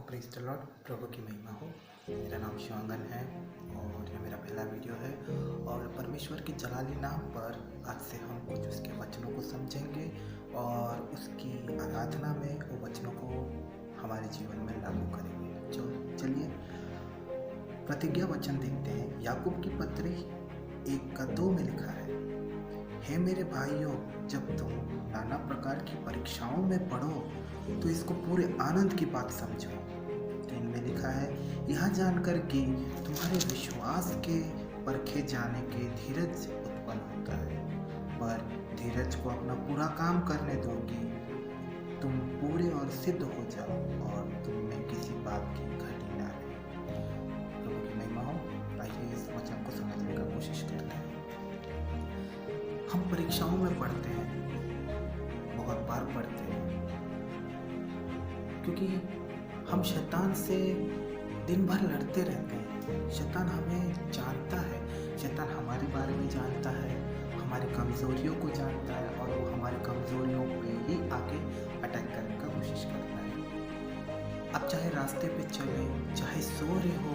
Praise the Lord. प्रभु की महिमा हो। मेरा नाम शिवांगन है और ये मेरा पहला वीडियो है। और परमेश्वर के जलाली नाम पर आज से हम कुछ उसके वचनों को समझेंगे और उसकी आराधना में वो वचनों को हमारे जीवन में लागू करेंगे। चलिए प्रतिज्ञा वचन देखते हैं। याकूब की पत्री 1:2 में लिखा है, हे मेरे भाइयों, जब तुम नाना प्रकार की परीक्षाओं में पढ़ो तो इसको पूरे आनंद की बात समझो। 3 में लिखा है, यह जानकर कि तुम्हारे विश्वास के परखे जाने के धीरज उत्पन्न होता है, पर धीरज को अपना पूरा काम करने दोगी तुम पूरे और सिद्ध हो जाओ और तुम में किसी बात की घटी ना रहे। प्रभु की महिमा हो। आइए इस वचन को समझने का कोशिश करते हैं। हम परीक्षाओं में पढ़ते हैं, बहुत बार पढ़ते हैं, क्योंकि हम शैतान से दिन भर लड़ते रहते हैं। शैतान हमें जानता है, शैतान हमारे बारे में जानता है, हमारी कमज़ोरियों को जानता है और वो हमारी कमज़ोरियों पे ही आके अटैक करने का कोशिश करता है। आप चाहे रास्ते पे चले, चाहे सो रहे हो,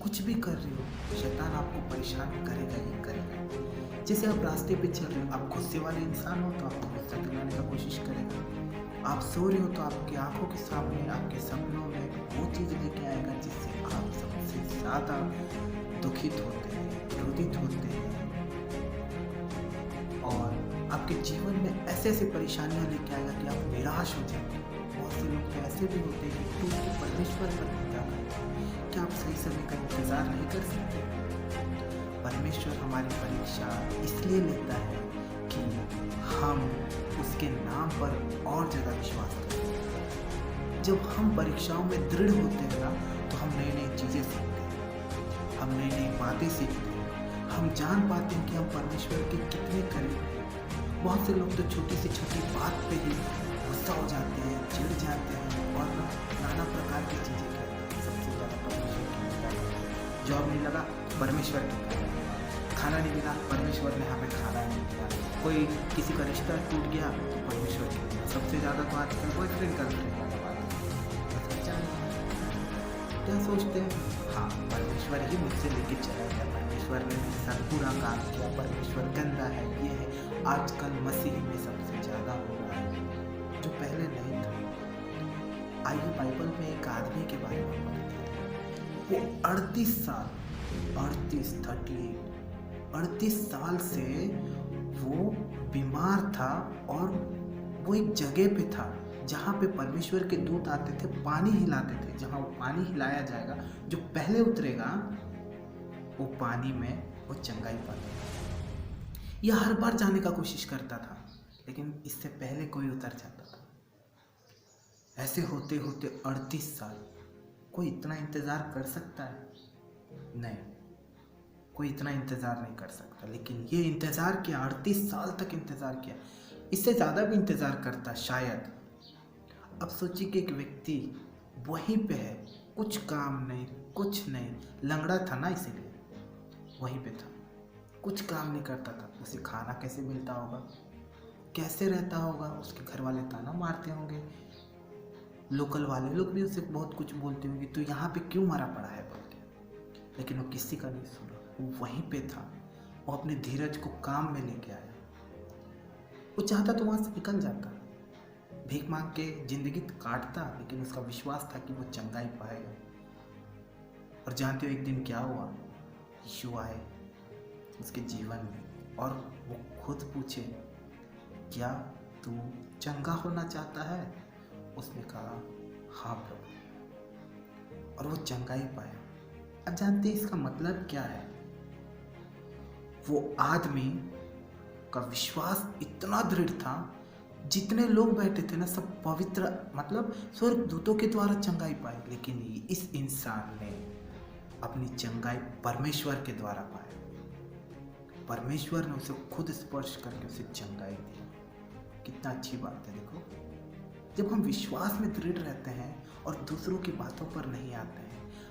कुछ भी कर रहे हो, शैतान आपको परेशान करेगा ही करेगा। जैसे आप रास्ते पे चल रहे हो, आप गुस्से वाले इंसान हो तो आपको गुस्सा दिलाने का कोशिश करेगा। आप सो रहे हो तो आपकी आंखों के सामने, आपके सपनों में वो चीज़ लेके आएगा जिससे आप सबसे ज़्यादा दुखित होते हैं, क्रोधित होते हैं और आपके जीवन में ऐसे ऐसे परेशानियां लेके आएगा कि आप निराश हो जाएंगे। बहुत से लोग तो ऐसे भी होते हैं कि उनके परमेश्वर पर चिंता करते हैं। क्या आप सही समय का इंतज़ार नहीं कर सकते? परमेश्वर हमारी परीक्षा इसलिए लेता है कि हम उसके नाम पर और ज़्यादा विश्वास करें। जब हम परीक्षाओं में दृढ़ होते हैं ना, तो हम नई नई चीज़ें सीखते हैं, हम नई नई बातें सीखते हैं, हम जान पाते हैं कि हम परमेश्वर के कितने करीब हैं। बहुत से लोग तो छोटी से छोटी बात पे ही गुस्सा हो जाते हैं, चिढ़ जाते हैं और नाना प्रकार की चीज़ें करते हैं। सबसे ज़्यादा परमेश्वर की मिला, जॉब नहीं लगा परमेश्वर की, खाना नहीं मिला परमेश्वर ने हमें खाना नहीं दिया, कोई किसी का रिश्ता टूट गया तो परमेश्वर की दिया। सबसे ज़्यादा तो आजकल बॉयफ्रेंड गर्लफ्रेंड वाला बात है। क्या सोचते हैं? हाँ, परमेश्वर ही मुझसे लेके चला गया, परमेश्वर ने मेरे साथ बुरा काम किया, परमेश्वर गंदा है, ये है। आजकल मसीह में सबसे ज़्यादा हो रहा है, जो पहले नहीं था। आइए बाइबल में एक आदमी के बारे में पढ़ते हैं। वो 38 साल से वो बीमार था और वो एक जगह पे था जहाँ पे परमेश्वर के दूत आते थे, पानी हिलाते थे। जहाँ वो पानी हिलाया जाएगा, जो पहले उतरेगा वो पानी में वो चंगाई पाता। यह हर बार जाने का कोशिश करता था, लेकिन इससे पहले कोई उतर जाता था। ऐसे होते होते 38 साल। कोई इतना इंतज़ार कर सकता है? नहीं, कोई इतना इंतज़ार नहीं कर सकता। लेकिन ये इंतज़ार किया, 38 साल तक इंतज़ार किया। इससे ज़्यादा भी इंतज़ार करता शायद। अब सोचिए कि एक व्यक्ति वहीं पे है, कुछ काम नहीं, कुछ नहीं, लंगड़ा था ना, इसीलिए वहीं पे था, कुछ काम नहीं करता था। उसे खाना कैसे मिलता होगा, कैसे रहता होगा? उसके घर वाले ताना मारते होंगे, लोकल वाले लोग भी उसे बहुत कुछ बोलते होंगे, तो यहाँ पे क्यों मारा पड़ा है बोल के। लेकिन वो किसी का नहीं सुना, वो वहीं पे था। वो अपने धीरज को काम में लेके आया। वो चाहता तो वहाँ से निकल जाता, भीख मांग के जिंदगी काटता, लेकिन उसका विश्वास था कि वो चंगाई पाएगा। और जानते हो एक दिन क्या हुआ? यीशु आए उसके जीवन में और वो खुद पूछे, क्या तू चंगा होना चाहता है? उसने कहा, हाँ प्रभु, और वो चंगाई पाया। अब जानते हैं इसका मतलब क्या है? वो आदमी का विश्वास इतना दृढ़ था, जितने लोग बैठे थे ना सब पवित्र, मतलब स्वर्गदूतों के द्वारा चंगाई पाई, लेकिन इस इंसान ने अपनी चंगाई परमेश्वर के द्वारा पाई। परमेश्वर ने उसे खुद स्पर्श करके उसे चंगाई दी। कितना अच्छी बात है। देखो, जब हम विश्वास में दृढ़ रहते हैं और दूसरों की बातों पर नहीं आते हैं,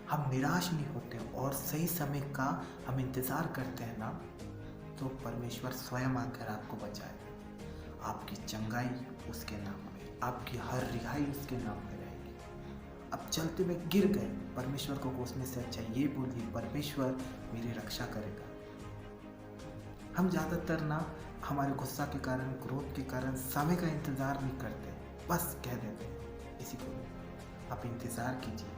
हम निराश नहीं होते और सही समय का हम इंतज़ार करते हैं ना, तो परमेश्वर स्वयं आकर आपको बचाएगा। आपकी चंगाई उसके नाम में, आपकी हर रिहाई उसके नाम में रहेगी। अब चलते में गिर गए, परमेश्वर को कोसने से अच्छा ये बोलिए, परमेश्वर मेरी रक्षा करेगा। हम ज़्यादातर ना हमारे गुस्सा के कारण, क्रोध के कारण समय का इंतज़ार नहीं करते, बस कह देते हैं इसी को। आप इंतज़ार कीजिए,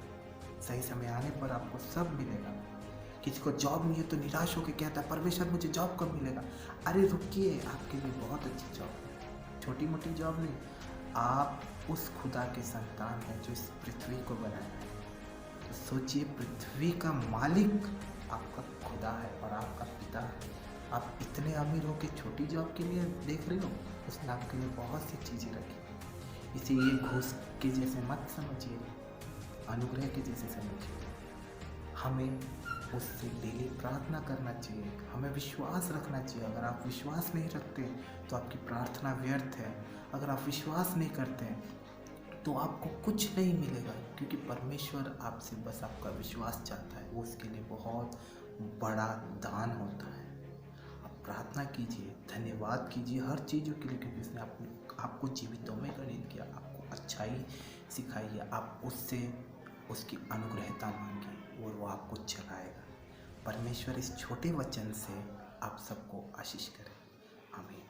सही समय आने पर आपको सब मिलेगा। किसी को जॉब नहीं है तो निराश होकर कहता है परमेश्वर मुझे जॉब कब मिलेगा। अरे रुकिए, आपके लिए बहुत अच्छी जॉब है, छोटी मोटी जॉब नहीं। आप उस खुदा के संतान हैं जो इस पृथ्वी को बनाया है। तो सोचिए, पृथ्वी का मालिक आपका खुदा है और आपका पिता है। आप इतने अमीर हो कि छोटी जॉब के लिए देख रहे हो, उसने आपके लिए बहुत सी चीज़ें रखी। इसे ये घूस के जैसे मत समझिए, अनुग्रह के जैसे समझिए। हमें उससे डेली प्रार्थना करना चाहिए, हमें विश्वास रखना चाहिए। अगर आप विश्वास नहीं रखते तो आपकी प्रार्थना व्यर्थ है। अगर आप विश्वास नहीं करते तो आपको कुछ नहीं मिलेगा, क्योंकि परमेश्वर आपसे बस आपका विश्वास चाहता है। वो उसके लिए बहुत बड़ा दान होता है। आप प्रार्थना कीजिए, धन्यवाद कीजिए हर चीज़ों के लिए, क्योंकि उसने आपको जीवितों में गणित किया, आपको अच्छाई सिखाई है। आप उससे उसकी अनुग्रहता मांगिए और वो आपको चलाएगा। परमेश्वर इस छोटे वचन से आप सबको आशीष करे। आमीन।